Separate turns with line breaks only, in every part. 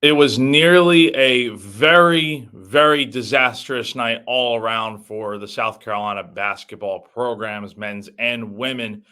It was nearly a very, very disastrous night all around for the South Carolina basketball programs, men's and women.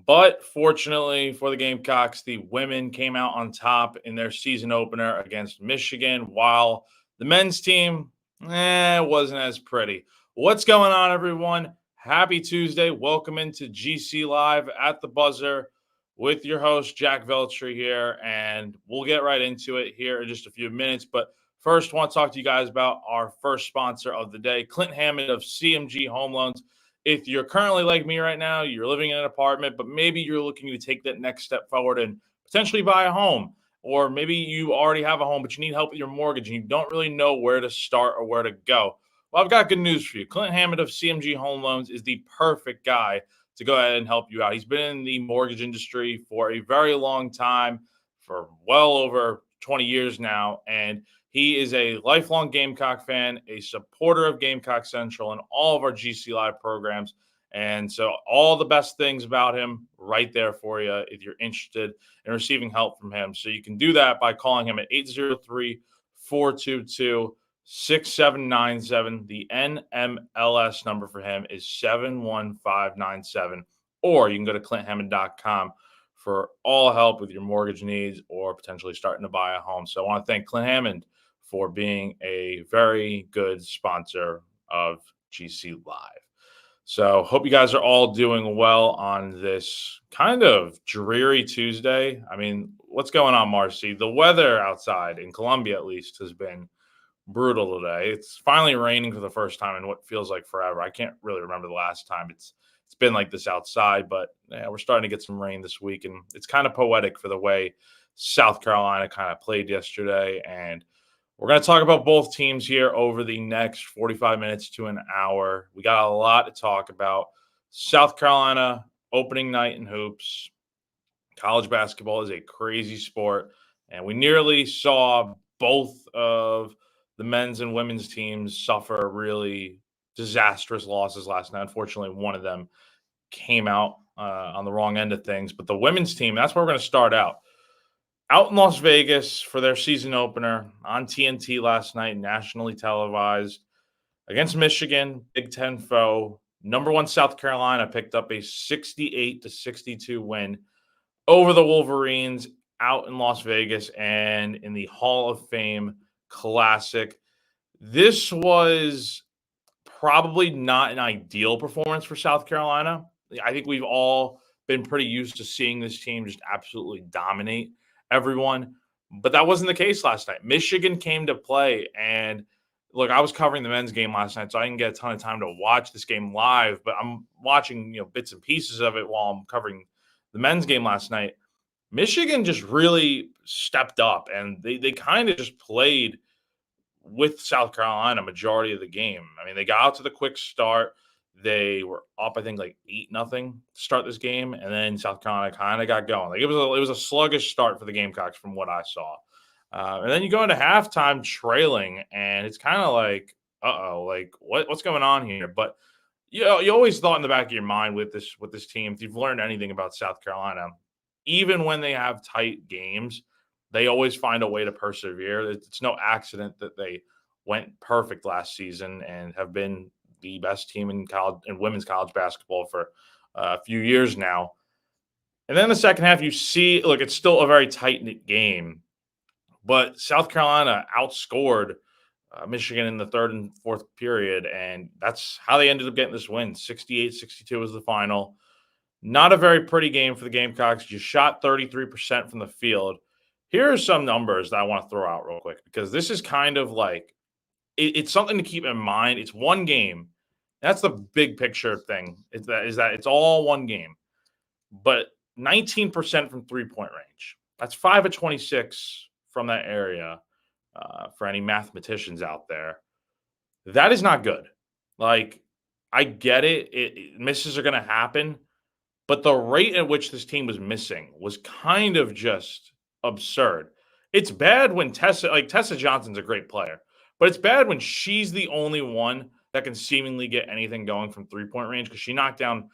But fortunately for the Gamecocks, the women came out on top in their season opener against Michigan, while the men's team wasn't as pretty. What's going on, everyone? Happy Tuesday. Welcome into GC Live at the buzzer with your host, Jack Veltri here. And we'll get right into it here in just a few minutes. But first, I want to talk to you guys about our first sponsor of the day, Clint Hammond of CMG Home Loans. If you're currently like me right now, you're living in an apartment, but maybe you're looking to take that next step forward and potentially buy a home, or maybe you already have a home, but you need help with your mortgage and you don't really know where to start or where to go. Well, I've got good news for you. Clint Hammond of CMG Home Loans is the perfect guy to go ahead and help you out. He's been in the mortgage industry for a very long time, for well over 20 years now, and he is a lifelong Gamecock fan, a supporter of Gamecock Central and all of our GC Live programs. And so, all the best things about him right there for you if you're interested in receiving help from him. So, you can do that by calling him at 803 422 6797. The NMLS number for him is 71597. Or you can go to clinthammond.com for all help with your mortgage needs or potentially starting to buy a home. So, I want to thank Clint Hammond for being a very good sponsor of GC Live. So, hope you guys are all doing well on this kind of dreary Tuesday. I mean, what's going on, Marcy? The weather outside in Columbia, at least, has been brutal today. It's finally raining for the first time in what feels like forever. I can't really remember the last time it's been like this outside, but yeah, we're starting to get some rain this week, and it's kind of poetic for the way South Carolina kind of played yesterday. And we're going to talk about both teams here over the next 45 minutes to an hour. We got a lot to talk about. South Carolina opening night in hoops. College basketball is a crazy sport, and we nearly saw both of the men's and women's teams suffer really disastrous losses last night. Unfortunately, one of them came out on the wrong end of things, but the women's team, that's where we're going to start out in Las Vegas for their season opener on TNT last night, nationally televised against Michigan, Big Ten foe. Number one South Carolina picked up a 68-62 win over the Wolverines out in Las Vegas and in the Hall of Fame Classic. This was probably not an ideal performance for South Carolina. I think we've all been pretty used to seeing this team just absolutely dominate everyone. But that wasn't the case last night. Michigan came to play. And look, I was covering the men's game last night, so I didn't get a ton of time to watch this game live, but I'm watching, bits and pieces of it while I'm covering the men's game last night. Michigan just really stepped up, and they kind of just played with South Carolina majority of the game. I mean, they got out to the quick start. They were up, I think, like 8-0 to start this game, and then South Carolina kind of got going. Like it was a sluggish start for the Gamecocks from what I saw. And then you go into halftime trailing, and it's kind of like, like what's going on here? But you always thought in the back of your mind with this team, if you've learned anything about South Carolina, even when they have tight games, they always find a way to persevere. It's no accident that they went perfect last season and have been the best team in college and women's college basketball for a few years now. And then the second half, you see, look, it's still a very tight knit game, but South Carolina outscored Michigan in the third and fourth period, and that's how they ended up getting this win. 68-62 was the final. Not a very pretty game for the Gamecocks. You shot 33% from the field. Here are some numbers that I want to throw out real quick because this is kind of like it's something to keep in mind. It's one game. That's the big picture thing. Is that it's all one game, but 19% from 3-point range. That's 5 of 26 from that area. For any mathematicians out there, that is not good. Like, I get it. Misses are going to happen. But the rate at which this team was missing was kind of just absurd. It's bad when Tessa Johnson's a great player, but it's bad when she's the only one that can seemingly get anything going from 3-point range because she knocked down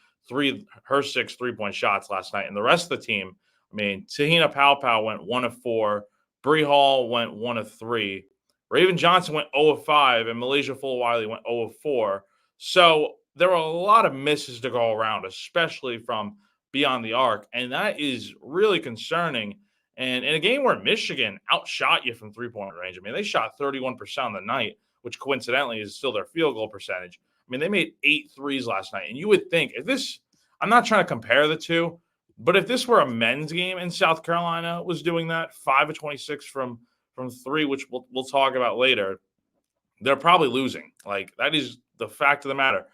her 6 3-point shots last night. And the rest of the team, I mean, Tahina Paopao went 1 of 4 Bree Hall went 1 of 3. Raven Johnson went 0 of 5, and Malaysia Fulwiley went 0 of 4. So there were a lot of misses to go around, especially from beyond the arc, and that is really concerning. And in a game where Michigan outshot you from three-point range, I mean, they shot 31% on the night, which coincidentally is still their field goal percentage. I mean, they made 8 threes last night, and you would think if this, I'm not trying to compare the two, but if this were a men's game and South Carolina was doing that, 5 of 26 from three, which we'll talk about later, they're probably losing. Like, that is the fact of the matter.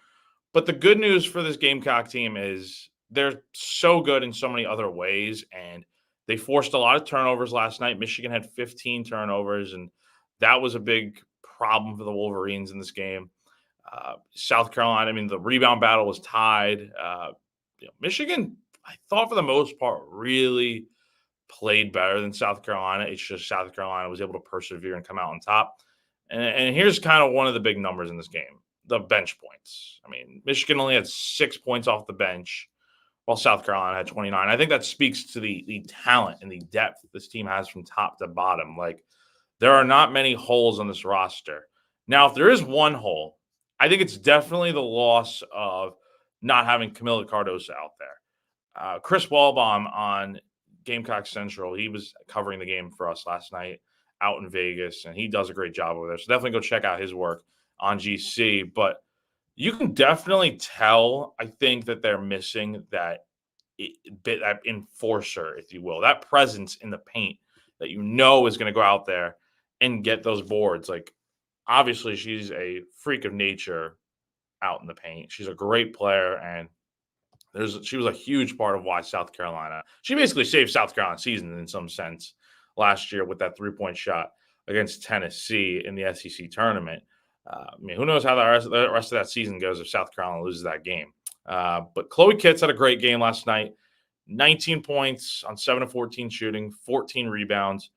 But the good news for this Gamecock team is they're so good in so many other ways, and they forced a lot of turnovers last night. Michigan had 15 turnovers, and that was a big problem for the Wolverines in this game. South Carolina, I mean, the rebound battle was tied. Michigan, I thought for the most part, really played better than South Carolina. It's just South Carolina was able to persevere and come out on top. And here's kind of one of the big numbers in this game, the bench points. I mean, Michigan only had 6 points off the bench, while South Carolina had 29. I think that speaks to the talent and the depth this team has from top to bottom. Like, there are not many holes on this roster. Now, if there is one hole, I think it's definitely the loss of not having Camila Cardoso out there. Chris Walbaum on Gamecock Central, he was covering the game for us last night out in Vegas, and he does a great job over there. So definitely go check out his work on GC. But you can definitely tell, I think, that they're missing that that enforcer, if you will, that presence in the paint that you know is going to go out there and get those boards. Like, obviously, she's a freak of nature out in the paint. She's a great player, and she was a huge part of why South Carolina, she basically saved South Carolina's season in some sense last year with that three-point shot against Tennessee in the SEC tournament. I mean, who knows how the rest of that season goes if South Carolina loses that game. But Chloe Kitts had a great game last night. 19 points on 7 of 14 shooting, 14 rebounds.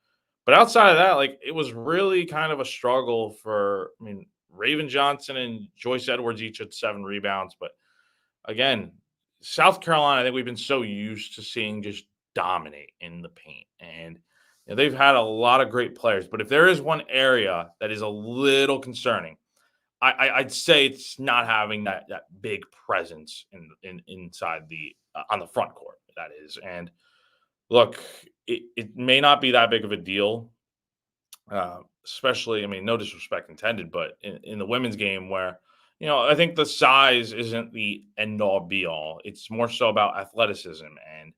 But outside of that, like, it was really kind of a struggle for, I mean, Raven Johnson and Joyce Edwards each had 7 rebounds. But again, South Carolina, I think we've been so used to seeing just dominate in the paint. And they've had a lot of great players. But if there is one area that is a little concerning, I'd say it's not having that big presence in inside the on the front court. That is, and look, it may not be that big of a deal, especially. I mean, no disrespect intended, but in the women's game where I think the size isn't the end all be all. It's more so about athleticism and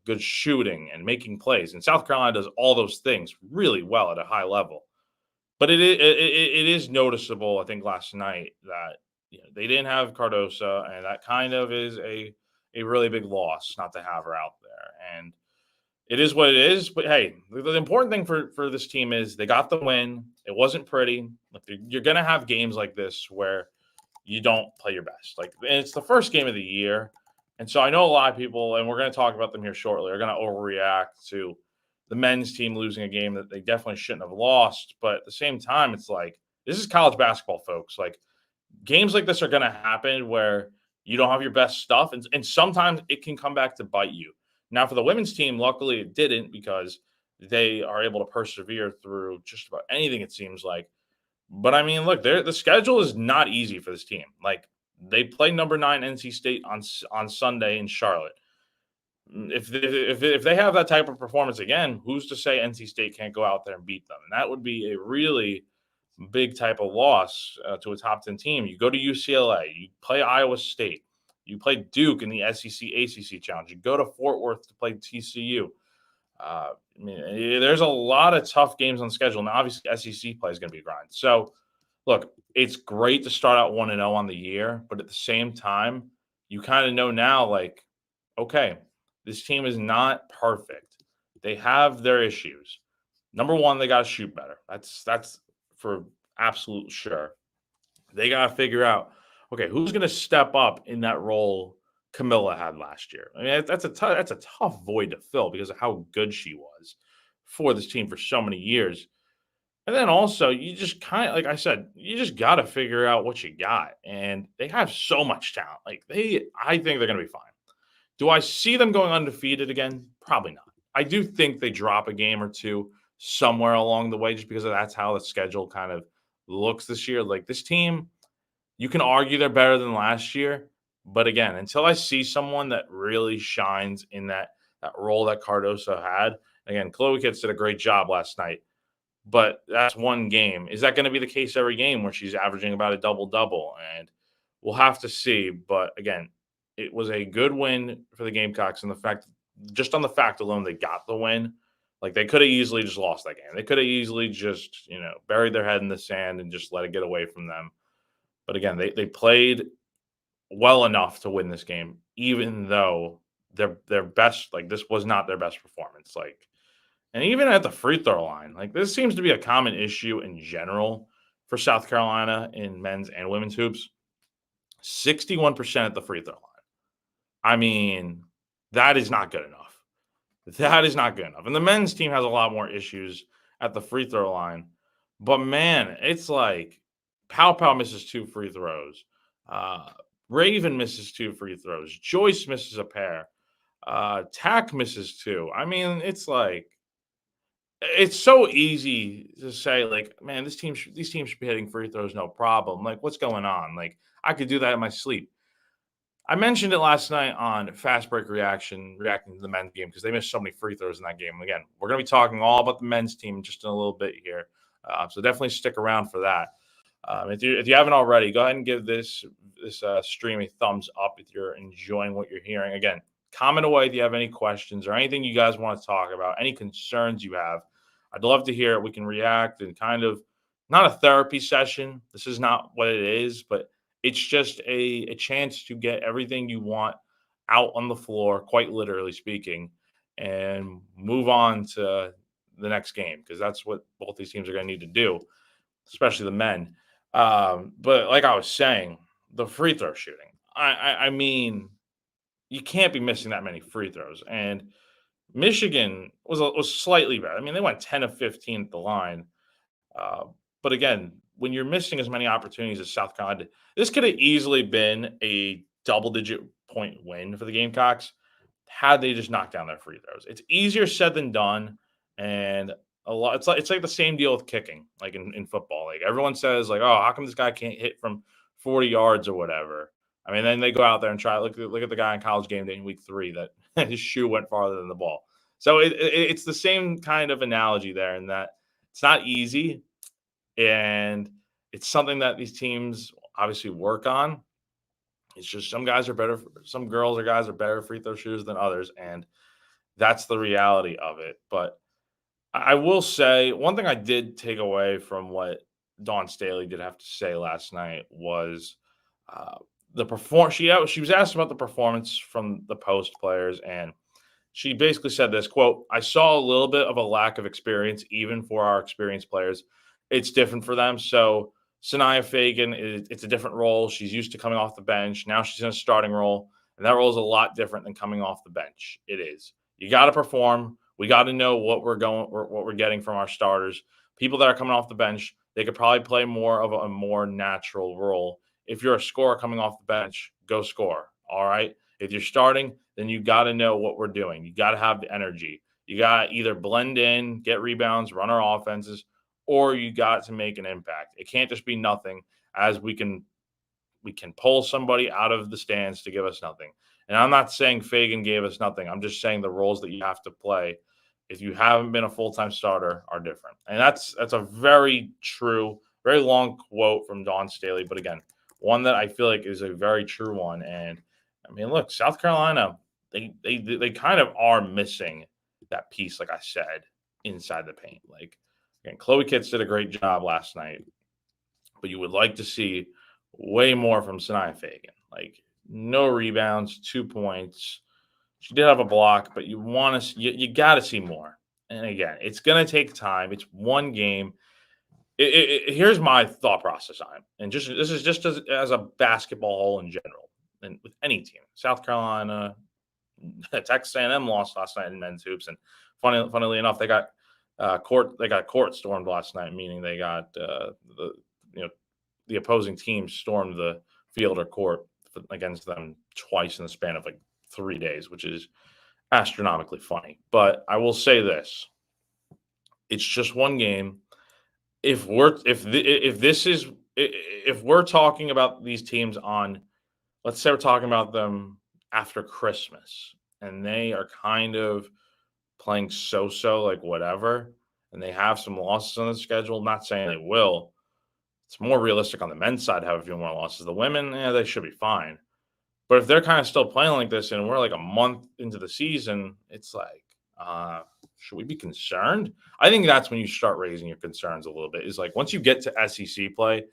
good shooting and making plays. And South Carolina does all those things really well at a high level. But it is noticeable, I think, last night that they didn't have Cardosa, and that kind of is a really big loss not to have her out there. And it is what it is. But hey, the important thing for this team is they got the win. It wasn't pretty. You're going to have games like this where you don't play your best. Like, and it's the first game of the year. And so I know a lot of people, and we're going to talk about them here shortly, are going to overreact to the men's team losing a game that they definitely shouldn't have lost. But at the same time, it's like, this is college basketball, folks. Like, games like this are going to happen where you don't have your best stuff. And sometimes it can come back to bite you. Now, for the women's team, luckily it didn't, because they are able to persevere through just about anything, it seems like. But I mean, look, the schedule is not easy for this team. Like, they play number 9 NC State on Sunday in Charlotte. If they have that type of performance again, who's to say NC State can't go out there and beat them? And that would be a really big type of loss to a top 10 team. You go to UCLA, you play Iowa State, you play Duke in the SEC ACC Challenge, you go to Fort Worth to play TCU. I mean, there's a lot of tough games on the schedule, and obviously SEC play is going to be a grind. So, look, it's great to start out 1-0 on the year, but at the same time, you kind of know now, like, okay, this team is not perfect. They have their issues. Number one, they got to shoot better. That's for absolute sure. They got to figure out, okay, who's going to step up in that role Camilla had last year. I mean, that's a tough void to fill because of how good she was for this team for so many years. And then also, you just kind of, like I said, you just got to figure out what you got. And they have so much talent. I think they're going to be fine. Do I see them going undefeated again? Probably not. I do think they drop a game or two, somewhere along the way just because that's how the schedule kind of looks this year. Like this team, you can argue they're better than last year, but again, until I see someone that really shines in that role that Cardoso had, again, Chloe Kitts did a great job last night, but that's one game. Is that going to be the case every game where she's averaging about a double double? And we'll have to see. But again, it was a good win for the Gamecocks, and the fact, just on the fact alone, they got the win. Like they could have easily just lost that game. They could have easily just buried their head in the sand and just let it get away from them. But again, they played well enough to win this game, even though their best, like, this was not their best performance. Like, and even at the free throw line, like, this seems to be a common issue in general for South Carolina in men's and women's hoops. 61% at the free throw line. I mean, that is not good enough. That is not good enough. And the men's team has a lot more issues at the free throw line. But man, it's like Pow Pow misses 2 free throws. Uh, Raven misses 2 free throws. Joyce misses a pair. Tack misses 2. I mean, it's like it's so easy to say, like, man, these teams should be hitting free throws no problem. Like, what's going on? Like, I could do that in my sleep. I mentioned it last night on Fast Break Reaction, reacting to the men's game because they missed so many free throws in that game. Again, we're going to be talking all about the men's team just in a little bit here, so definitely stick around for that. If you haven't already, go ahead and give this stream a thumbs up if you're enjoying what you're hearing. Again, comment away if you have any questions or anything you guys want to talk about, any concerns you have. I'd love to hear it. We can react and kind of, not a therapy session. This is not what it is, but it's just a chance to get everything you want out on the floor, quite literally speaking, and move on to the next game because that's what both these teams are going to need to do, especially the men. But like I was saying, the free throw shooting. I mean, you can't be missing that many free throws. And Michigan was slightly better. I mean, they went 10 of 15 at the line. Uh, but again, when you're missing as many opportunities as South Carolina, this could have easily been a double-digit point win for the Gamecocks had they just knocked down their free throws. It's easier said than done, and a lot. It's like the same deal with kicking, like in football. Like everyone says, like, oh, how come this guy can't hit from 40 yards or whatever? I mean, then they go out there and try. Look at the guy in College Game Day in week 3 that his shoe went farther than the ball. So it's the same kind of analogy there, in that it's not easy, and it's something that these teams obviously work on. It's just some guys are better, some girls or guys are better free throw shooters than others, and that's the reality of it. But I will say one thing I did take away from what Dawn Staley did have to say last night was uh, the perform. She was asked about the performance from the post players, and she basically said this quote: "I saw a little bit of a lack of experience, even for our experienced players. It's different for them. So Sanaya Fagan, it's a different role. She's used to coming off the bench. Now she's in a starting role, and that role is a lot different than coming off the bench. It is. You got to perform. We got to know what we're getting from our starters. People that are coming off the bench, they could probably play more of a more natural role. If you're a scorer coming off the bench, go score. All right. If you're starting, then you got to know what we're doing. You got to have the energy. You got to either blend in, get rebounds, run our offenses, or you got to make an impact. It can't just be nothing, as we can pull somebody out of the stands to give us nothing. And I'm not saying Fagan gave us nothing. I'm just saying the roles that you have to play if you haven't been a full-time starter are different. And that's a very true, very long quote from Dawn Staley, but again, one that I feel like is a very true one. And I mean, look, South Carolina, they kind of are missing that piece, like I said, inside the paint. Like, again, Chloe Kitts did a great job last night, but you would like to see way more from Sanaya Fagan. Like, no rebounds, 2 points. She did have a block, but you got to see more. And again, it's going to take time. It's one game. Here's my thought process on it, and this is just as a basketball whole in general, and with any team. South Carolina, Texas A&M lost last night in men's hoops, and funnily enough, they got court stormed last night, meaning they got the opposing team stormed the field or court against them twice in the span of like 3 days, which is astronomically funny. But I will say this: It's just one game. If we're if this is if we're talking about these teams on, let's say we're talking about them after Christmas, and they are kind of playing so-so, like whatever, and they have some losses on the schedule. Not saying they will. It's more realistic on the men's side to have a few more losses. The women, yeah, they should be fine. But if they're kind of still playing like this and we're like a month into the season, it's like, should we be concerned? I think that's when you start raising your concerns a little bit. Is like once you get to SEC play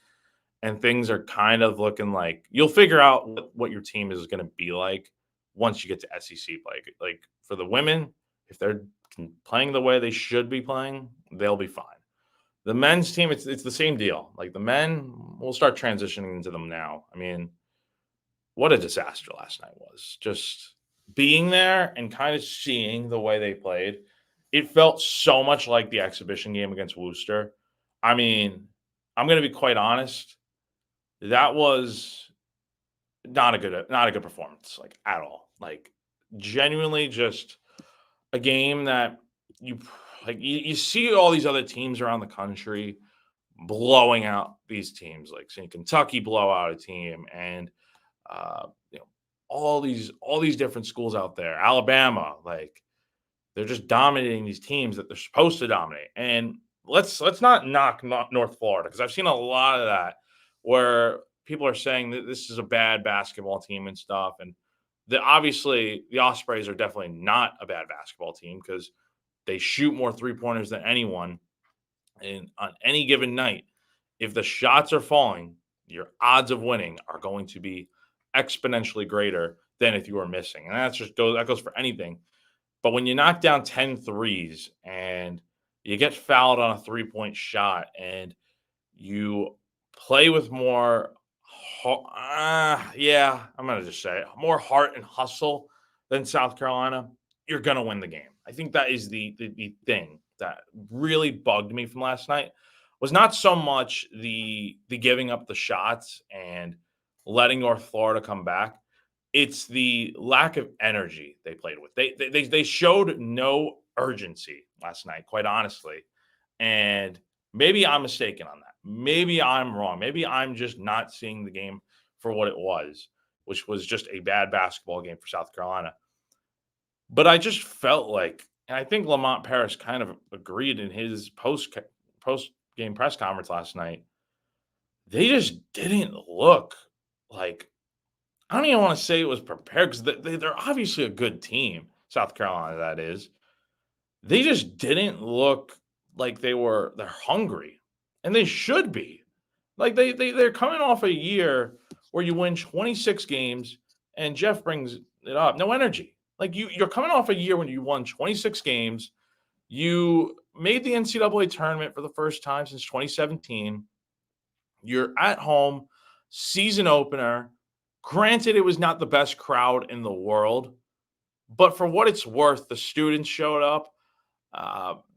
and things are kind of looking like you'll figure out what your team is going to be like once you get to SEC play. Like for the women, if they're playing the way they should be playing, they'll be fine. The men's team, it's the same deal. Like the men, we'll start transitioning into them now. I mean, what a disaster last night was. Just being there and kind of seeing the way they played, it felt so much like the exhibition game against Worcester. I mean, I'm going to be quite honest. That was not a good performance, like at all. Like genuinely, just a game that you you see all these other teams around the country blowing out these teams, like seeing Kentucky blow out a team, and you know, all these different schools out there, Alabama, like they're just dominating these teams that they're supposed to dominate. And let's not knock North Florida, because I've seen a lot of that where people are saying that this is a bad basketball team and stuff. And obviously the Ospreys are definitely not a bad basketball team because they shoot more 3-pointers than anyone. And on any given night, if the shots are falling, your odds of winning are going to be exponentially greater than if you are missing. And that goes for anything. But when you knock down 10 threes and you get fouled on a 3-point shot and you play with more, yeah, I'm going to just say it, more heart and hustle than South Carolina, you're going to win the game. I think that is the thing that really bugged me from last night was not so much the giving up the shots and letting North Florida come back. It's the lack of energy they played with. They showed no urgency last night, quite honestly. And maybe I'm mistaken on that. Maybe I'm wrong. Maybe I'm just not seeing the game for what it was, which was just a bad basketball game for South Carolina. But I just felt like, and I think Lamont Paris kind of agreed in his post game press conference last night. They just didn't look like, I don't even want to say it was prepared, because they're obviously a good team, South Carolina, that is. They just didn't look like they're hungry, and they should be. Like they're coming off a year where you win 26 games, and Jeff brings it up. No energy. Like you're coming off a year when you won 26 games. You made the NCAA tournament for the first time since 2017. You're at home, season opener. Granted, it was not the best crowd in the world, but for what it's worth, the students showed up.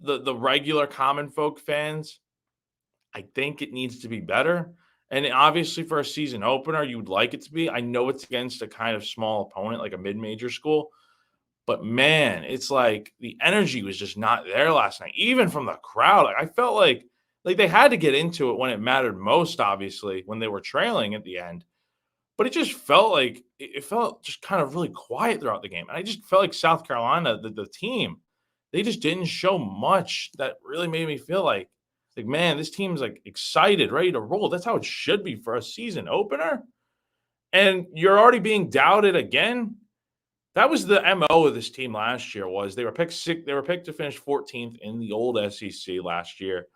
The regular common folk fans, I think it needs to be better. And obviously, for a season opener, you would like it to be. I know it's against a kind of small opponent, like a mid-major school, but man, it's like the energy was just not there last night, even from the crowd. Like I felt like they had to get into it when it mattered most, obviously, when they were trailing at the end. But it just felt like it felt just kind of really quiet throughout the game. And I just felt like South Carolina, the team, they just didn't show much that really made me feel like, man, this team's like excited, ready to roll. That's how it should be for a season opener. And you're already being doubted again. That was the MO of this team last year. Was they were picked to finish 14th in the old SEC last year.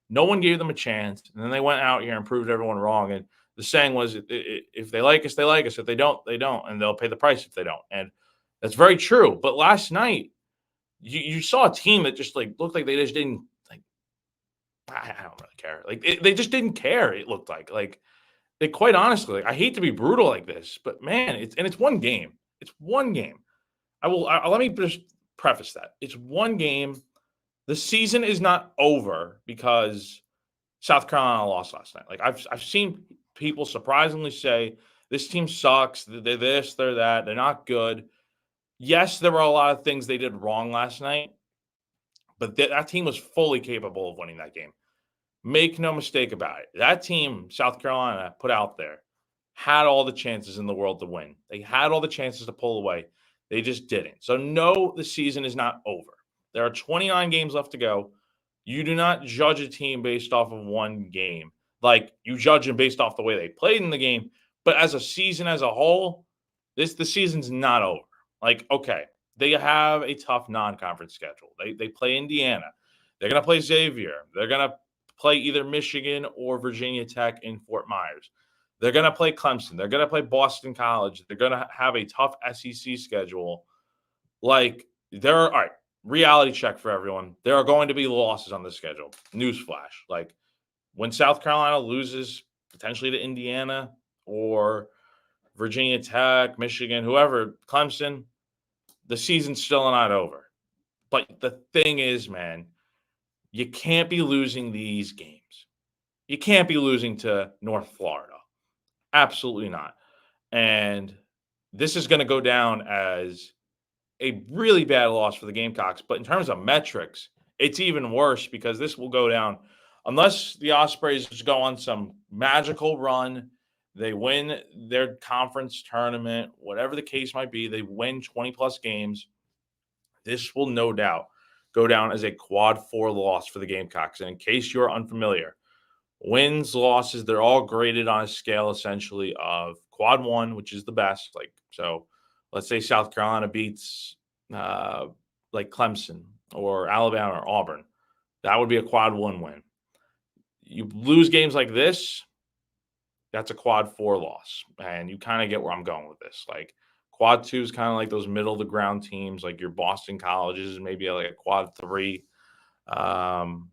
No one gave them a chance, and then they went out here and proved everyone wrong. And the saying was, if they like us, they like us. If they don't, they don't, and they'll pay the price if they don't. And that's very true. But last night, you saw a team that just like looked like they just didn't like. I don't really care. Like they just didn't care. It looked like they quite honestly. Like, I hate to be brutal like this, but man, it's one game. It's one game. Let me just preface that. It's one game. The season is not over because South Carolina lost last night. Like I've seen people surprisingly say this team sucks. They're this, they're that. They're not good. Yes, there were a lot of things they did wrong last night, But that team was fully capable of winning that game. Make no mistake about it. That team, South Carolina, put out there, had all the chances in the world to win. They had all the chances to pull away. They just didn't. So, no, the season is not over. There are 29 games left to go. You do not judge a team based off of one game. Like, you judge them based off the way they played in the game. But as a season as a whole, the season's not over. Like, okay, they have a tough non-conference schedule. They play Indiana. They're going to play Xavier. They're going to play either Michigan or Virginia Tech in Fort Myers. They're going to play Clemson. They're going to play Boston College. They're going to have a tough SEC schedule. Like, all right, reality check for everyone. There are going to be losses on the schedule. Newsflash. Like, when South Carolina loses potentially to Indiana or Virginia Tech, Michigan, whoever, Clemson, the season's still not over. But the thing is, man, you can't be losing these games. You can't be losing to North Florida. Absolutely not. And this is going to go down as a really bad loss for the Gamecocks. But in terms of metrics, it's even worse because this will go down unless the Ospreys go on some magical run. They win their conference tournament, whatever the case might be. They win 20-plus games. This will no doubt go down as a quad 4 loss for the Gamecocks. And in case you're unfamiliar, wins, losses, they're all graded on a scale essentially of quad 1, which is the best. Like, so let's say South Carolina beats like Clemson or Alabama or Auburn. That would be a quad 1 win. You lose games like this, that's a quad 4 loss. And you kind of get where I'm going with this. Like, quad 2 is kind of like those middle of the ground teams, like your Boston Colleges, maybe like a quad 3. I'm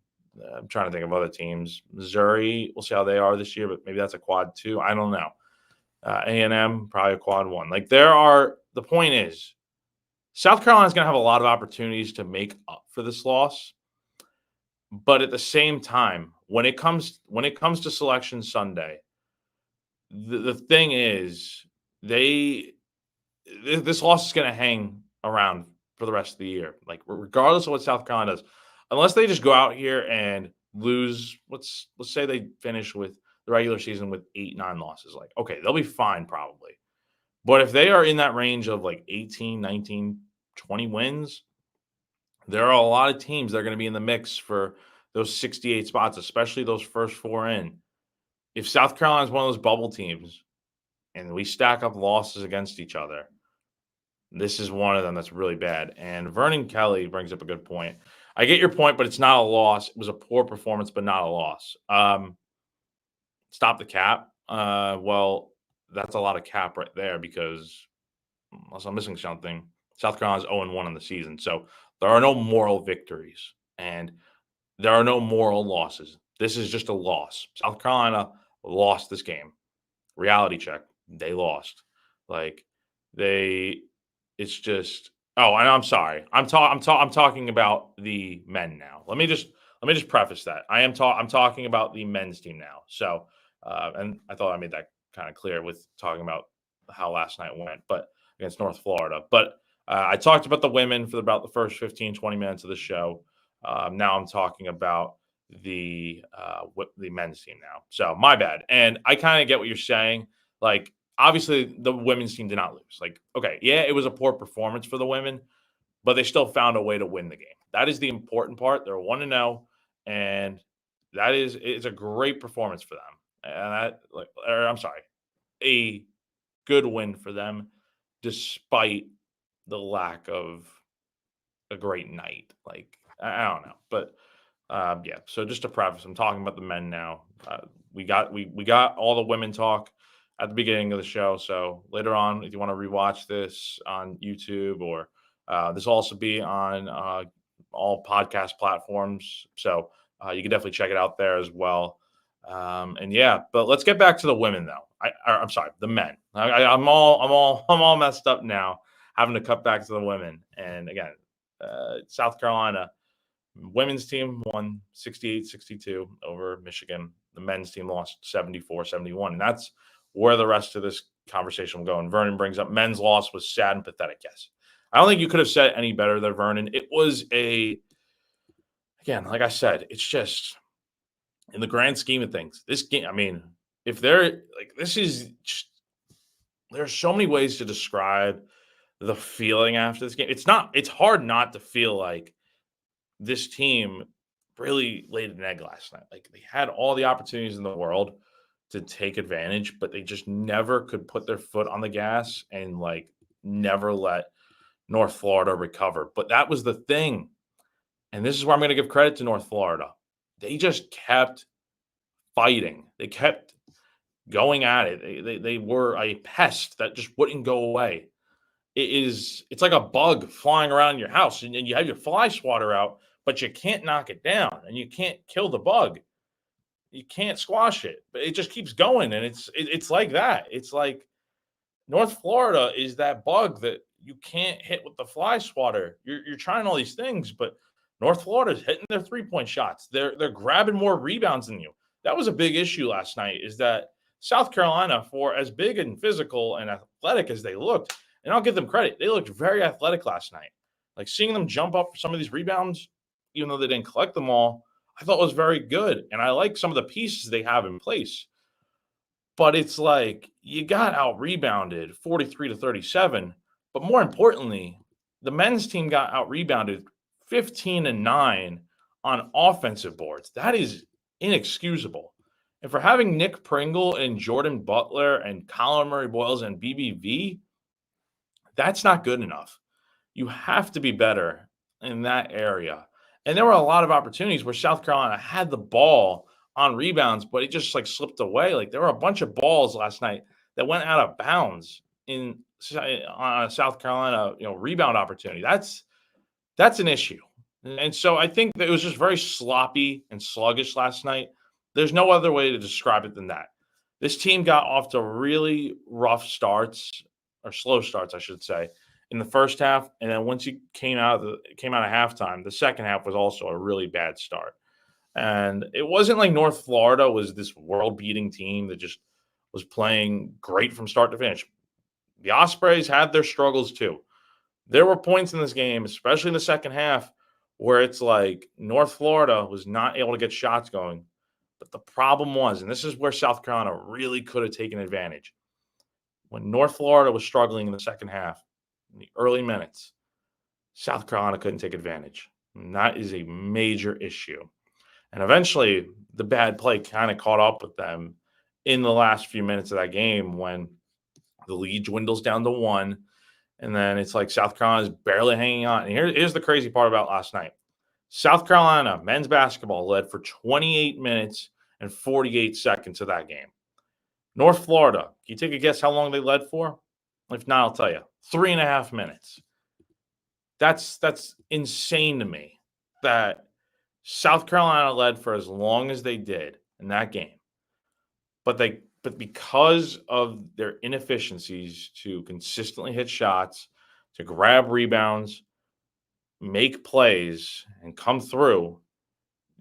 trying to think of other teams. Missouri, we'll see how they are this year, but maybe that's a quad 2. I don't know. A&M, probably a quad 1. Like, the point is, South Carolina's going to have a lot of opportunities to make up for this loss. But at the same time, when it comes to Selection Sunday, the thing is, this loss is going to hang around for the rest of the year. Like, regardless of what South Carolina does, unless they just go out here and lose, let's say they finish with the regular season with 8-9 losses. Like, okay, they'll be fine probably. But if they are in that range of like 18, 19, 20 wins, there are a lot of teams that are going to be in the mix for those 68 spots, especially those first 4 in. If South Carolina is one of those bubble teams and we stack up losses against each other, this is one of them that's really bad. And Vernon Kelly brings up a good point. I get your point, but it's not a loss. It was a poor performance, but not a loss. Stop the cap. Well, that's a lot of cap right there because unless I'm missing something, South Carolina's 0-1 in the season. So there are no moral victories and there are no moral losses. This is just a loss. South Carolina lost this game. Reality check. They lost. Like, it's just. Oh, and I'm sorry. I'm talking about the men now. Let me just preface that. I'm talking about the men's team now. So, and I thought I made that kind of clear with talking about how last night went, but against North Florida. But I talked about the women for about the first 15, 20 minutes of the show. Now I'm talking about the men's team now. So my bad. And I kind of get what you're saying. Like, obviously the women's team did not lose. Like, okay, yeah, it was a poor performance for the women, but they still found a way to win the game. That is the important part. They're 1-0, and it's a great performance for them. And I'm sorry, a good win for them, despite the lack of a great night. Like, I don't know, but yeah. So just to preface, I'm talking about the men now. We got all the women talk at the beginning of the show. So later on, if you want to rewatch this on YouTube or this will also be on all podcast platforms. So you can definitely check it out there as well. And yeah, but let's get back to the women though. I'm sorry, the men. I'm all messed up now, having to cut back to the women. And again, South Carolina women's team won 68-62 over Michigan. The men's team lost 74-71. And that's where the rest of this conversation will go. And Vernon brings up men's loss was sad and pathetic. Yes. I don't think you could have said it any better there, Vernon. It was a again, like I said, it's just in the grand scheme of things, this game, I mean, if they're like, this is just, there's so many ways to describe the feeling after this game. It's hard not to feel like this team really laid an egg last night. Like they had all the opportunities in the world to take advantage, but they just never could put their foot on the gas and like never let North Florida recover. But that was the thing. And this is where I'm going to give credit to North Florida. They just kept fighting. They kept going at it. They were a pest that just wouldn't go away. It's like a bug flying around your house, and you have your fly swatter out, but you can't knock it down and you can't kill the bug. You can't squash it, but it just keeps going, and it's like that. It's like North Florida is that bug that you can't hit with the fly swatter. You're trying all these things, but North Florida's hitting their 3-point shots. They're grabbing more rebounds than you. That was a big issue last night, is that South Carolina, for as big and physical and athletic as they looked, and I'll give them credit, they looked very athletic last night. Like seeing them jump up for some of these rebounds, even though they didn't collect them all, I thought was very good. And I like some of the pieces they have in place. But it's like you got out rebounded 43 to 37. But more importantly, the men's team got out rebounded 15-9 on offensive boards. That is inexcusable. And for having Nick Pringle and Jordan Butler and Colin Murray Boyles and BBV, that's not good enough. You have to be better in that area. And there were a lot of opportunities where South Carolina had the ball on rebounds, but it just like slipped away. Like there were a bunch of balls last night that went out of bounds on a South Carolina, rebound opportunity. That's an issue. And so I think that it was just very sloppy and sluggish last night. There's no other way to describe it than that. This team got off to really rough starts, or slow starts, I should say, in the first half, and then once you came out of halftime, the second half was also a really bad start. And it wasn't like North Florida was this world-beating team that just was playing great from start to finish. The Ospreys had their struggles too. There were points in this game, especially in the second half, where it's like North Florida was not able to get shots going. But the problem was, and this is where South Carolina really could have taken advantage, when North Florida was struggling in the second half, in the early minutes, South Carolina couldn't take advantage. And that is a major issue. And eventually, the bad play kind of caught up with them in the last few minutes of that game when the lead dwindles down to 1. And then it's like South Carolina's barely hanging on. And here's the crazy part about last night. South Carolina men's basketball led for 28 minutes and 48 seconds of that game. North Florida, can you take a guess how long they led for? If not, I'll tell you. 3.5 minutes. That's insane to me that South Carolina led for as long as they did in that game. But because of their inefficiencies to consistently hit shots, to grab rebounds, make plays, and come through,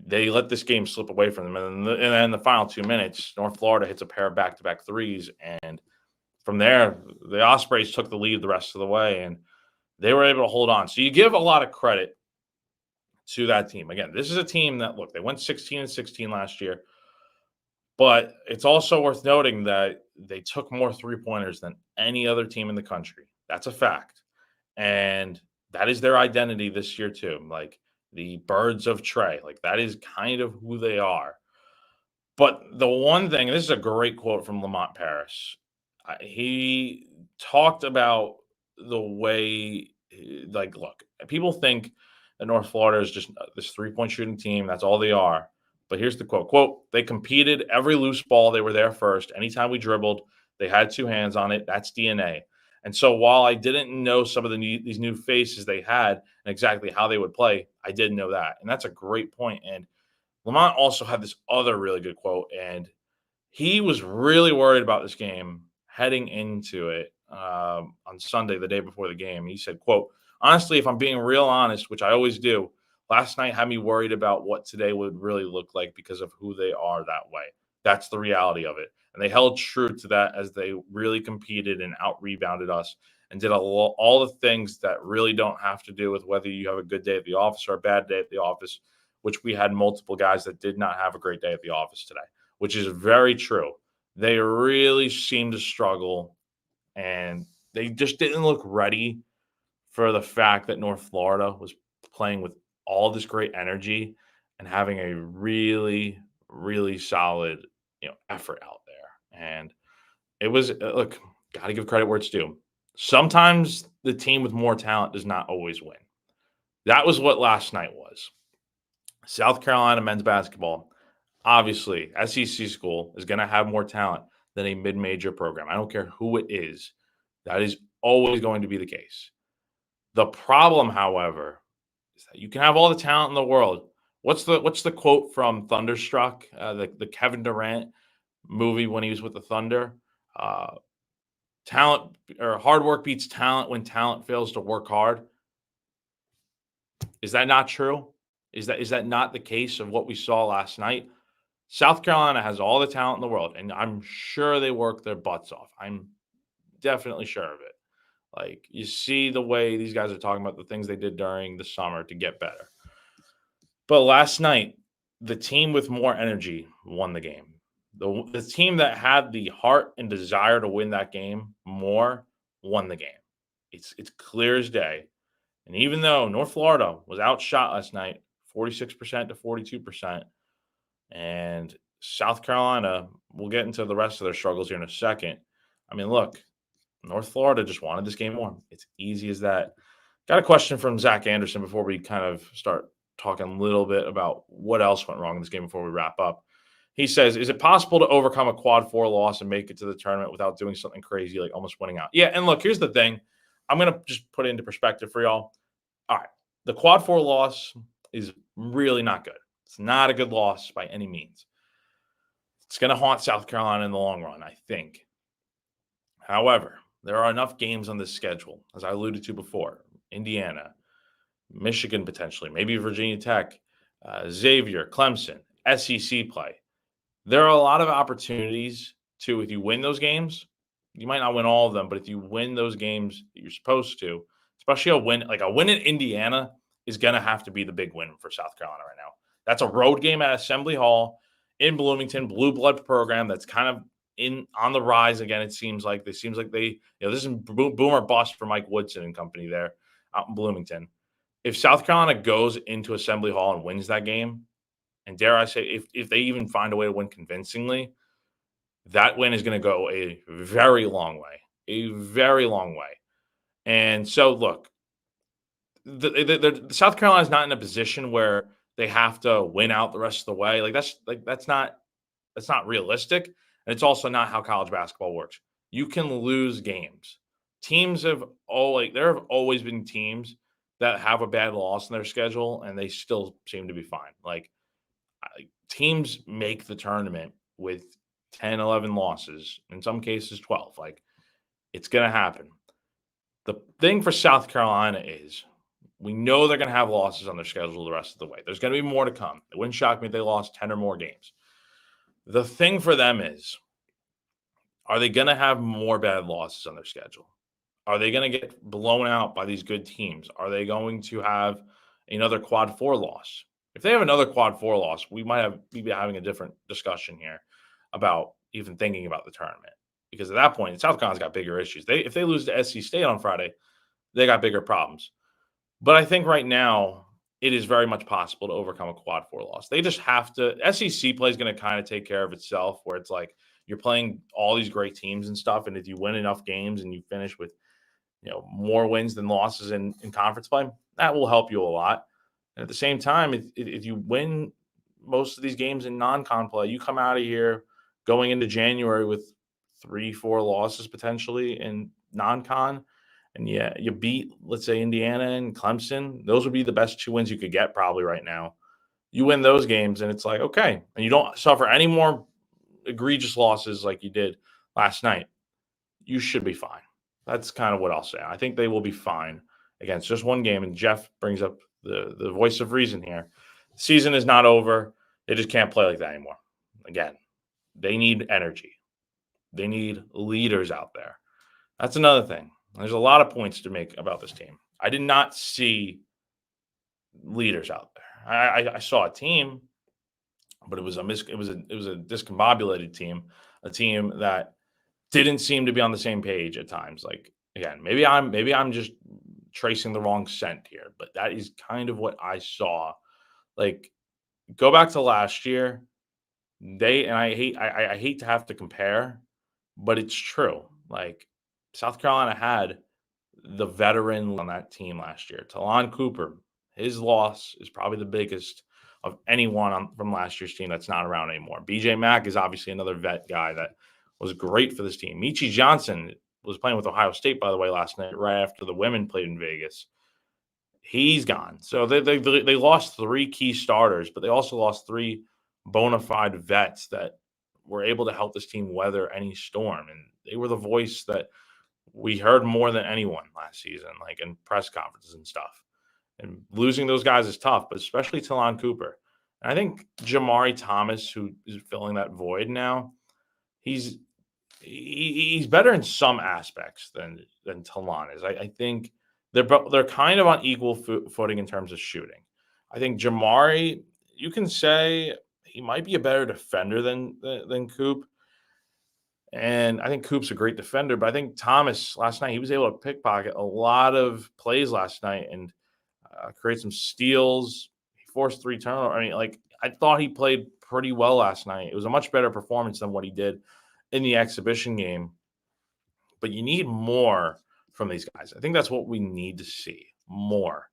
they let this game slip away from them. And then in the final 2 minutes, North Florida hits a pair of back-to-back threes. And from there, the Ospreys took the lead the rest of the way, and they were able to hold on. So you give a lot of credit to that team. Again, this is a team that, look, they went 16-16 last year. But it's also worth noting that they took more three-pointers than any other team in the country. That's a fact. And that is their identity this year too. Like the Birds of Trey. Like that is kind of who they are. But the one thing, and this is a great quote from Lamont Paris. He talked about the way, like, look, people think that North Florida is just this three-point shooting team. That's all they are. But here's the quote, they competed every loose ball. They were there first. Anytime we dribbled, they had two hands on it. That's DNA. And so while I didn't know some of these new faces they had and exactly how they would play, I did know that. And that's a great point. And Lamont also had this other really good quote. And he was really worried about this game heading into it on Sunday, the day before the game. He said, quote, honestly, if I'm being real honest, which I always do, last night had me worried about what today would really look like because of who they are that way. That's the reality of it. And they held true to that as they really competed and out-rebounded us and did all the things that really don't have to do with whether you have a good day at the office or a bad day at the office. which we had multiple guys that did not have a great day at the office today, which is very true. They really seemed to struggle, and they just didn't look ready for the fact that North Florida was playing with all this great energy and having a really, really solid, effort out there. And it was look, got to give credit where it's due. Sometimes the team with more talent does not always win. That was what last night was. South Carolina men's basketball, obviously, SEC school is going to have more talent than a mid-major program. I don't care who it is. That is always going to be the case. The problem, however, is that you can have all the talent in the world. What's the quote from Thunderstruck, the Kevin Durant movie when he was with the Thunder? Talent or hard work beats talent when talent fails to work hard. Is that not true? Is that not the case of what we saw last night? South Carolina has all the talent in the world, and I'm sure they work their butts off. I'm definitely sure of it. Like, you see the way these guys are talking about the things they did during the summer to get better. But last night, the team with more energy won the game. The team that had the heart and desire to win that game more won the game. It's clear as day. And even though North Florida was outshot last night, 46% to 42%, and South Carolina, we'll get into the rest of their struggles here in a second. I mean, look, North Florida just wanted this game won. It's easy as that. Got a question from Zach Anderson before we kind of start talking a little bit about what else went wrong in this game before we wrap up. He says, is it possible to overcome a quad 4 loss and make it to the tournament without doing something crazy like almost winning out? Yeah, and look, here's the thing. I'm going to just put it into perspective for y'all. All right, the quad 4 loss is really not good. It's not a good loss by any means. It's going to haunt South Carolina in the long run, I think. However, there are enough games on this schedule, as I alluded to before. Indiana, Michigan potentially, maybe Virginia Tech, Xavier, Clemson, SEC play. There are a lot of opportunities to, if you win those games, you might not win all of them, but if you win those games that you're supposed to, especially a win in Indiana is going to have to be the big win for South Carolina right now. That's a road game at Assembly Hall in Bloomington, blue blood program that's kind of on the rise again. It seems like they, this is boomer bust for Mike Woodson and company there out in Bloomington. If South Carolina goes into Assembly Hall and wins that game, and dare I say, if they even find a way to win convincingly, that win is going to go a very long way. And so, look, the South Carolina is not in a position where they have to win out the rest of the way. That's not realistic, and it's also not how college basketball works. You can lose games. There have always been teams that have a bad loss in their schedule, and they still seem to be fine. Teams make the tournament with 10, 11 losses, in some cases 12. It's going to happen. The thing for South Carolina is we know they're going to have losses on their schedule the rest of the way. There's going to be more to come. It wouldn't shock me if they lost 10 or more games. The thing for them is, are they going to have more bad losses on their schedule? Are they going to get blown out by these good teams? Are they going to have another quad 4 loss? If they have another quad 4 loss, we might be having a different discussion here about even thinking about the tournament. Because at that point, South Carolina's got bigger issues. If they lose to SC State on Friday, they got bigger problems. But I think right now it is very much possible to overcome a quad 4 loss. They just have to. SEC play is going to kind of take care of itself, where it's like you're playing all these great teams and stuff, and if you win enough games and you finish with more wins than losses in conference play, that will help you a lot. And at the same time, if you win most of these games in non-con play, you come out of here going into January with 3-4 losses potentially in non-con, and you beat, let's say, Indiana and Clemson. Those would be the best 2 wins you could get probably right now. You win those games, and it's like, okay, and you don't suffer any more egregious losses like you did last night. You should be fine. That's kind of what I'll say. I think they will be fine against just one game, and Jeff brings up the voice of reason here. The season is not over. They just can't play like that anymore. Again, they need energy. They need leaders out there. That's another thing. There's a lot of points to make about this team. I did not see leaders out there. I saw a team, but it was a discombobulated team, a team that didn't seem to be on the same page at times. Like again, maybe I'm just tracing the wrong scent here, but that is kind of what I saw. Like go back to last year, they and I hate to have to compare, but it's true. Like South Carolina had the veteran on that team last year. Talon Cooper, his loss is probably the biggest of anyone from last year's team that's not around anymore. BJ Mack is obviously another vet guy that was great for this team. Michi Johnson was playing with Ohio State, by the way, last night, right after the women played in Vegas. He's gone. So they lost three key starters, but they also lost three bona fide vets that were able to help this team weather any storm. And they were the voice that we heard more than anyone last season, like in press conferences and stuff. And losing those guys is tough, but especially Talon Cooper. And I think Jamari Thomas, who is filling that void now, he's he's better in some aspects than Talon is. I think they're kind of on equal footing in terms of shooting. I think Jamari, you can say he might be a better defender than Coop, and I think Coop's a great defender, but I think Thomas last night, he was able to pickpocket a lot of plays last night and create some steals. He forced three turnovers. I mean, like, I thought he played pretty well last night. It was a much better performance than what he did in the exhibition game. But you need more from these guys. I think that's what we need to see more.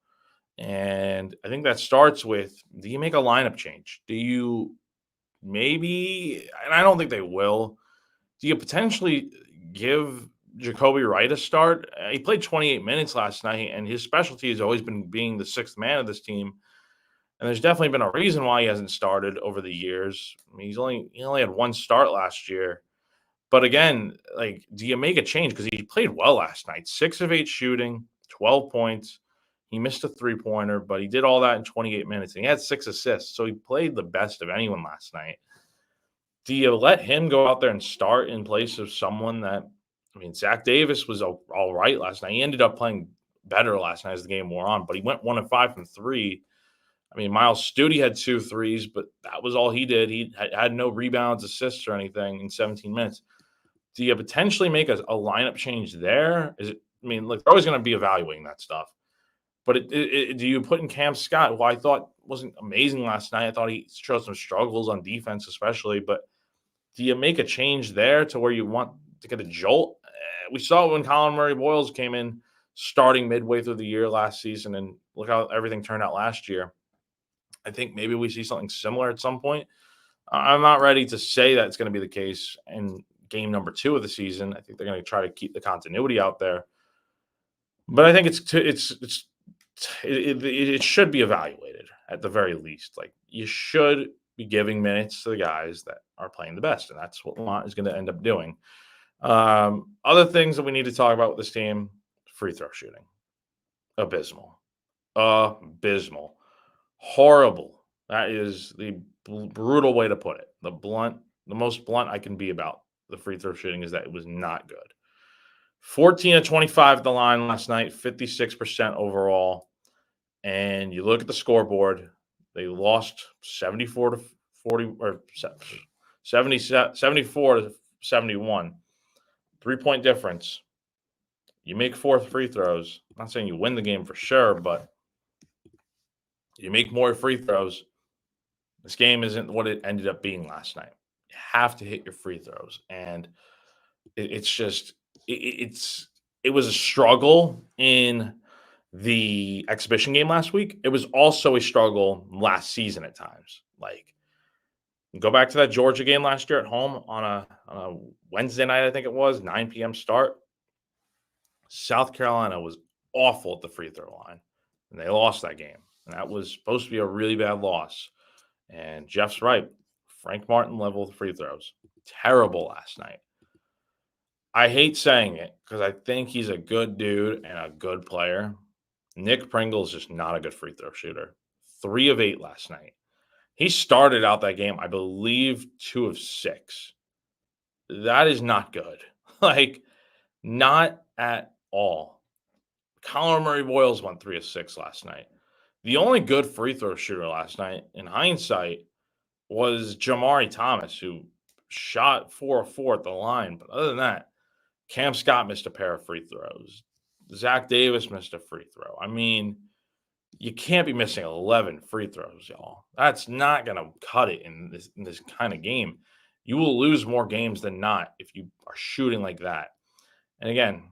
And I think that starts with, do you make a lineup change? Do you maybe, and I don't think they will, do you potentially give Jacoby Wright a start? He played 28 minutes last night, and his specialty has always been being the sixth man of this team. And there's definitely been a reason why he hasn't started over the years. I mean, he only had one start last year. But again, like, do you make a change? Because he played well last night. 6 of 8 shooting, 12 points. He missed a three-pointer, but he did all that in 28 minutes. And he had 6 assists. So he played the best of anyone last night. Do you let him go out there and start in place of someone that, I mean, Zach Davis was all right last night. He ended up playing better last night as the game wore on, but he went 1 of 5 from three. I mean, Miles Studi had 2 threes, but that was all he did. He had no rebounds, assists, or anything in 17 minutes. Do you potentially make a lineup change there? Is it? I mean, look, they're always going to be evaluating that stuff. But do you put in Cam Scott, who I thought wasn't amazing last night? I thought he showed some struggles on defense, especially. But do you make a change there to where you want to get a jolt? We saw it when Colin Murray-Boyles came in starting midway through the year last season, and look how everything turned out last year. I think maybe we see something similar at some point. I'm not ready to say that it's going to be the case in game number 2 of the season. I think they're going to try to keep the continuity out there. But I think it should be evaluated at the very least. Like, you should be giving minutes to the guys that are playing the best, and that's what Lamont is going to end up doing. Other things that we need to talk about with this team: free throw shooting, abysmal, horrible. That is the brutal way to put it. The most blunt I can be about the free throw shooting is that it was not good. 14 of 25 at the line last night, 56% overall. And you look at the scoreboard, they lost 74 to 40 or 74 to 71. 3-point difference. You make 4 free throws. I'm not saying you win the game for sure, but you make more free throws. This game isn't what it ended up being last night. You have to hit your free throws. And it's just, it was a struggle in the exhibition game last week. It was also a struggle last season at times. Like, go back to that Georgia game last year at home on a Wednesday night, I think it was, 9 p.m. start. South Carolina was awful at the free throw line, and they lost that game. And that was supposed to be a really bad loss. And Jeff's right. Frank Martin level free throws. Terrible last night. I hate saying it because I think he's a good dude and a good player. Nick Pringle is just not a good free throw shooter. 3 of 8 last night. He started out that game, I believe, 2 of 6. That is not good. Like, not at all. Colin Murray-Boyles went 3 of 6 last night. The only good free throw shooter last night, in hindsight, was Jamari Thomas, who shot 4 of 4 at the line. But other than that, Cam Scott missed a pair of free throws. Zach Davis missed a free throw. I mean, you can't be missing 11 free throws, y'all. That's not going to cut it in this kind of game. You will lose more games than not if you are shooting like that. And again,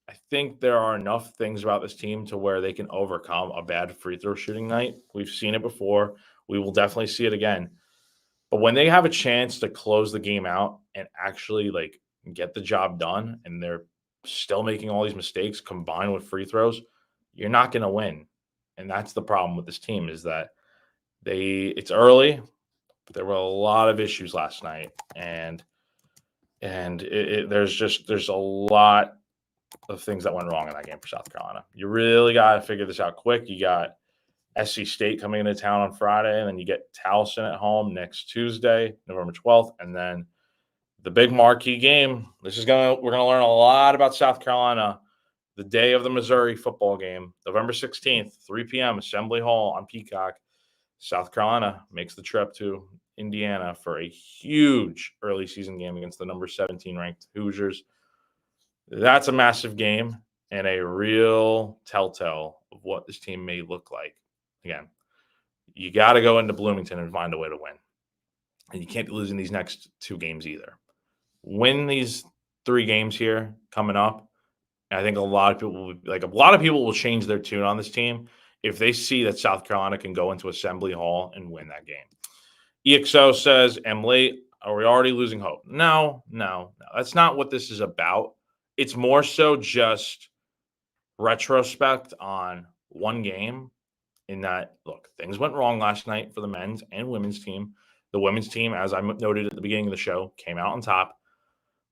I think there are enough things about this team to where they can overcome a bad free throw shooting night. We've seen it before. We will definitely see it again. But when they have a chance to close the game out and actually like get the job done and they're still making all these mistakes combined with free throws, you're not going to win. And that's the problem with this team is that it's early, but there were a lot of issues last night and there's a lot of things that went wrong in that game for South Carolina. You really got to figure this out quick. You got SC State coming into town on Friday, and then you get Towson at home next Tuesday, November 12th, and then the big marquee game. We're gonna learn a lot about South Carolina the day of the Missouri football game, November 16th, 3 p.m., Assembly Hall on Peacock. South Carolina makes the trip to Indiana for a huge early season game against the number 17 ranked Hoosiers. That's a massive game and a real telltale of what this team may look like. Again, you got to go into Bloomington and find a way to win. And you can't be losing these next 2 games either. Win these 3 games here coming up. And I think a lot of people will change their tune on this team if they see that South Carolina can go into Assembly Hall and win that game. EXO says, "Am late. Are we already losing hope?" No. That's not what this is about. It's more so just retrospect on one game in that, look, things went wrong last night for the men's and women's team. The women's team, as I noted at the beginning of the show, came out on top,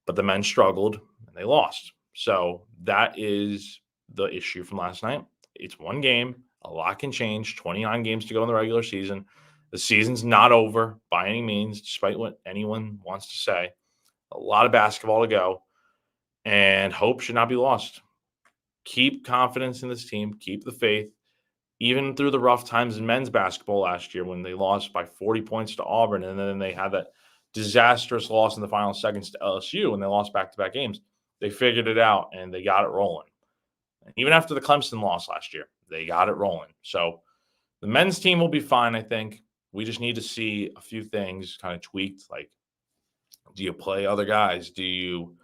but the men struggled and they lost. So that is the issue from last night. It's one game. A lot can change. 29 games to go in the regular season. The season's not over by any means, despite what anyone wants to say. A lot of basketball to go, and hope should not be lost. Keep confidence in this team. Keep the faith. Even through the rough times in men's basketball last year when they lost by 40 points to Auburn, and then they had that disastrous loss in the final seconds to LSU when they lost back-to-back games, they figured it out and they got it rolling. Even after the Clemson loss last year, they got it rolling. So the men's team will be fine, I think. We just need to see a few things kind of tweaked. Like, do you play other guys? Do you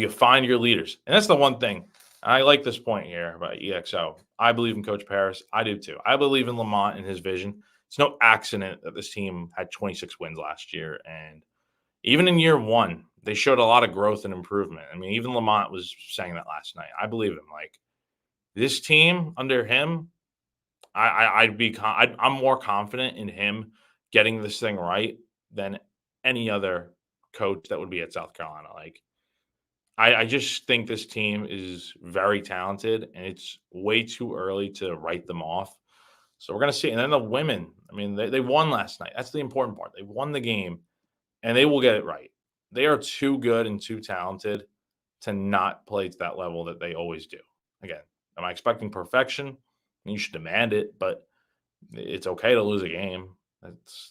find your leaders? And that's the one thing. I like this point here about EXO. I believe in Coach Paris. I do too. I believe in Lamont and his vision. It's no accident that this team had 26 wins last year. And even in year one, they showed a lot of growth and improvement. I mean, even Lamont was saying that last night. I believe him. Like, this team under him, I'm more confident in him getting this thing right than any other coach that would be at South Carolina. Like, I just think this team is very talented, and it's way too early to write them off. So we're gonna see. And then the women, I mean, they won last night. That's the important part. They won the game, and they will get it right. They are too good and too talented to not play to that level that they always do. Again, am I expecting perfection? You should demand it, but it's okay to lose a game.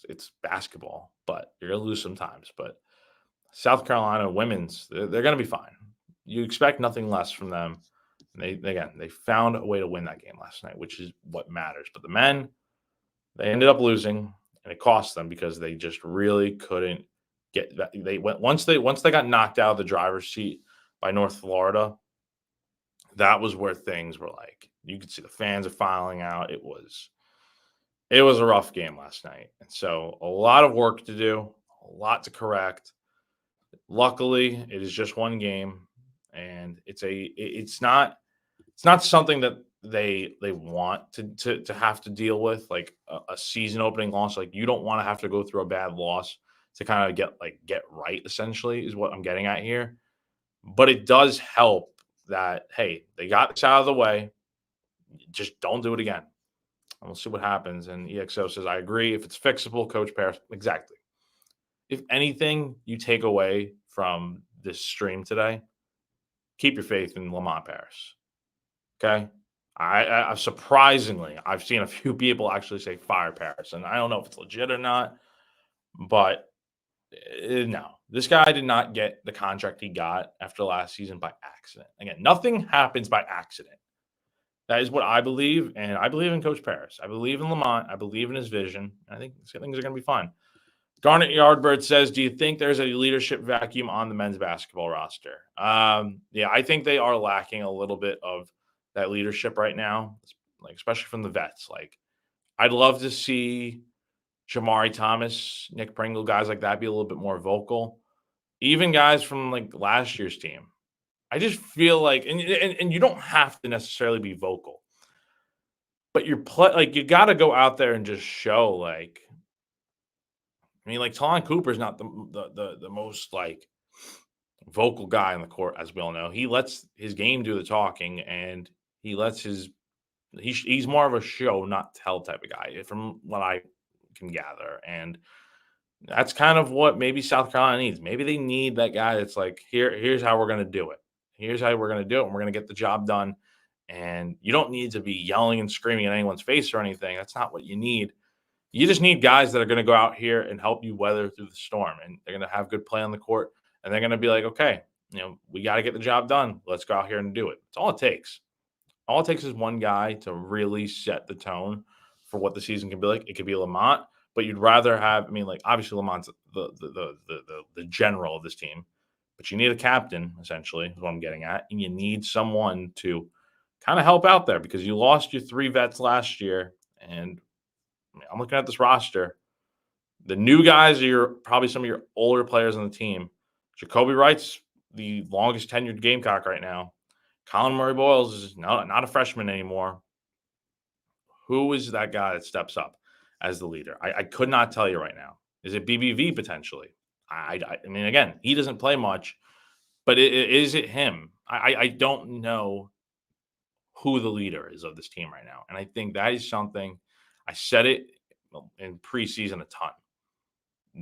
It's basketball, but you're gonna lose sometimes. But South Carolina women's, they're gonna be fine. You expect nothing less from them. They found a way to win that game last night, which is what matters. But the men, they ended up losing, and it cost them because they just really couldn't get that. They went once they got knocked out of the driver's seat by North Florida. That was where things were like, you could see the fans are filing out. It was a rough game last night. And so a lot of work to do, a lot to correct. Luckily, it is just one game, and it's not something that they want to have to deal with, like a season opening loss. Like, you don't want to have to go through a bad loss to kind of get right, essentially, is what I'm getting at here. But it does help that, hey, they got this out of the way. Just don't do it again. And we'll see what happens. And EXO says, I agree. If it's fixable, Coach Paris, exactly. If anything you take away from this stream today, keep your faith in Lamont Paris. Okay? Surprisingly, I've seen a few people actually say fire Paris, and I don't know if it's legit or not, but no, this guy did not get the contract he got after last season by accident. Again, nothing happens by accident. That is what I believe, and I believe in Coach Paris. I believe in Lamont. I believe in his vision. I think things are going to be fine. Garnet Yardbird says, "Do you think there's a leadership vacuum on the men's basketball roster?" Yeah, I think they are lacking a little bit of that leadership right now, like especially from the vets. Like, I'd love to see Jamari Thomas, Nick Pringle, guys like that be a little bit more vocal. Even guys from like last year's team. I just feel like, and you don't have to necessarily be vocal, but like you got to go out there and just show like. I mean, like Talon Cooper's not the most like vocal guy on the court, as we all know. He lets his game do the talking, and he lets his he's more of a show, not tell type of guy, from what I can gather. And that's kind of what maybe South Carolina needs. Maybe they need that guy that's like, here's how we're gonna do it. Here's how we're gonna do it, and we're gonna get the job done. And you don't need to be yelling and screaming in anyone's face or anything. That's not what you need. You just need guys that are going to go out here and help you weather through the storm, and they're going to have good play on the court, and they're going to be like, okay, we got to get the job done. Let's go out here and do it. It's all it takes. All it takes is one guy to really set the tone for what the season can be like. It could be Lamont, but you'd rather have. I mean, like obviously Lamont's the general of this team, but you need a captain essentially. Is what I'm getting at, and you need someone to kind of help out there because you lost your 3 vets last year, and I'm looking at this roster. The new guys are probably some of your older players on the team. Jacoby Wright's the longest tenured Gamecock right now. Colin Murray Boyles is not a freshman anymore. Who is that guy that steps up as the leader? I could not tell you right now. Is it BBV potentially? I mean, again, he doesn't play much, but is it him? I don't know who the leader is of this team right now. And I think that is something I said it in preseason a ton.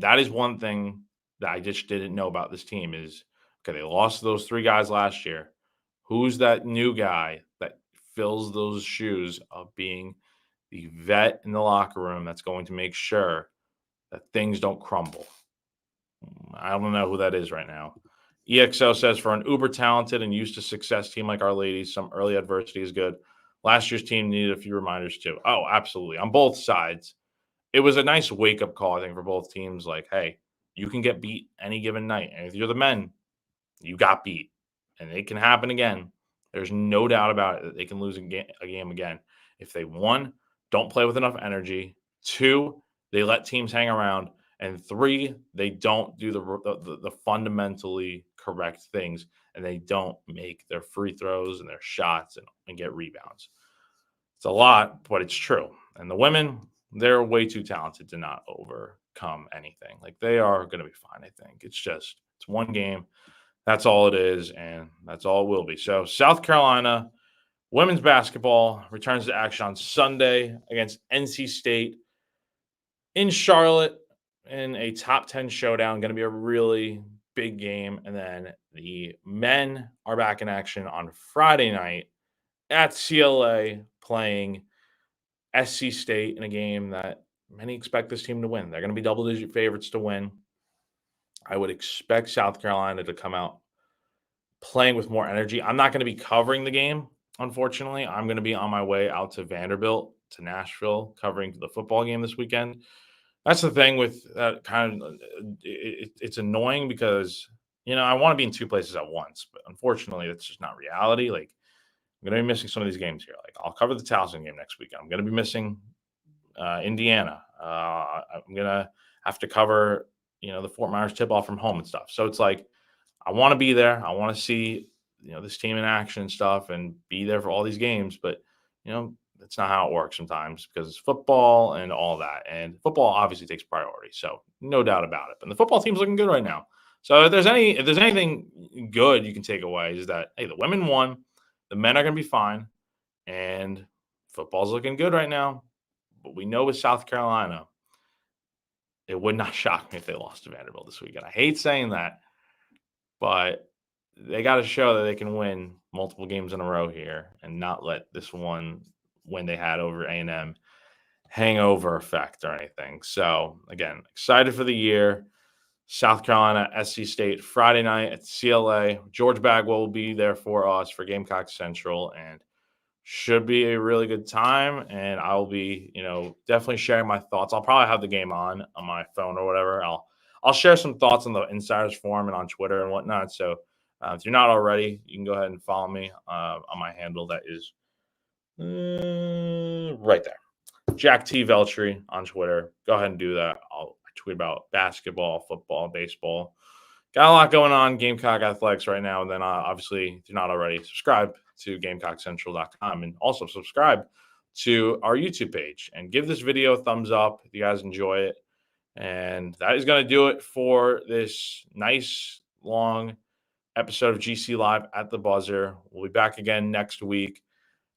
That is one thing that I just didn't know about this team is okay, they lost those 3 guys last year. Who's that new guy that fills those shoes of being the vet in the locker room that's going to make sure that things don't crumble? I don't know who that is right now. EXO says for an uber talented and used to success team like our ladies, some early adversity is good. Last year's team needed a few reminders too. Oh, absolutely. On both sides. It was a nice wake up call, I think, for both teams. Like, hey, you can get beat any given night. And if you're the men, you got beat. And it can happen again. There's no doubt about it that they can lose a game again. If they, one, don't play with enough energy, 2, they let teams hang around, and 3, they don't do the fundamentally correct things, and they don't make their free throws and their shots and get rebounds. It's a lot, but it's true. And the women, they're way too talented to not overcome anything. Like they are going to be fine, I think. It's one game. That's all it is, and that's all it will be. So South Carolina women's basketball returns to action on Sunday against NC State in Charlotte in a top 10 showdown. Going to be a really big game. And then the men are back in action on Friday night at CLA playing SC State in a game that many expect this team to win. They're going to be double-digit favorites to win. I would expect South Carolina to come out playing with more energy. I'm not going to be covering the game, unfortunately. I'm going to be on my way out to Vanderbilt, to Nashville, covering the football game this weekend. That's the thing with that kind of it's annoying because, I want to be in 2 places at once, but unfortunately, that's just not reality. Like, I'm going to be missing some of these games here. Like, I'll cover the Towson game next weekend. I'm going to be missing Indiana. I'm going to have to cover, the Fort Myers tip-off from home and stuff. So it's like, I want to be there. I want to see, this team in action and stuff and be there for all these games. But, that's not how it works sometimes because it's football and all that. And football obviously takes priority. So no doubt about it. But the football team's looking good right now. So if there's anything good you can take away is that, hey, the women won. The men are going to be fine. And football's looking good right now. But we know with South Carolina, it would not shock me if they lost to Vanderbilt this weekend. I hate saying that, but they got to show that they can win multiple games in a row here and not let this one when they had over A&M hangover effect or anything. So again, excited for the year. South Carolina, SC State, Friday night at CLA. George Bagwell will be there for us for Gamecock Central, and should be a really good time. And I'll be, definitely sharing my thoughts. I'll probably have the game on my phone or whatever. I'll share some thoughts on the Insiders Forum and on Twitter and whatnot. So if you're not already, you can go ahead and follow me on my handle. That is right there. Jack T. Veltri on Twitter. Go ahead and do that. I'll tweet about basketball, football, baseball. Got a lot going on Gamecock Athletics right now. And then obviously, if you're not already, subscribe to GamecockCentral.com and also subscribe to our YouTube page and give this video a thumbs up if you guys enjoy it. And that is going to do it for this nice long episode of GC Live at the Buzzer. We'll be back again next week.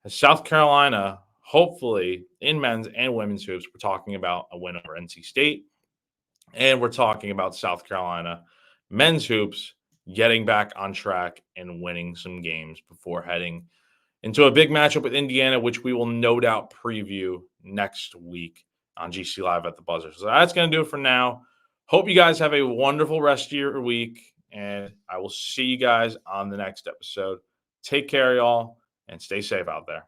South Carolina, hopefully in men's and women's hoops, we're talking about a win over NC State. And we're talking about South Carolina men's hoops getting back on track and winning some games before heading into a big matchup with Indiana, which we will no doubt preview next week on GC Live at the Buzzer. So that's going to do it for now. Hope you guys have a wonderful rest of your week, and I will see you guys on the next episode. Take care, y'all, and stay safe out there.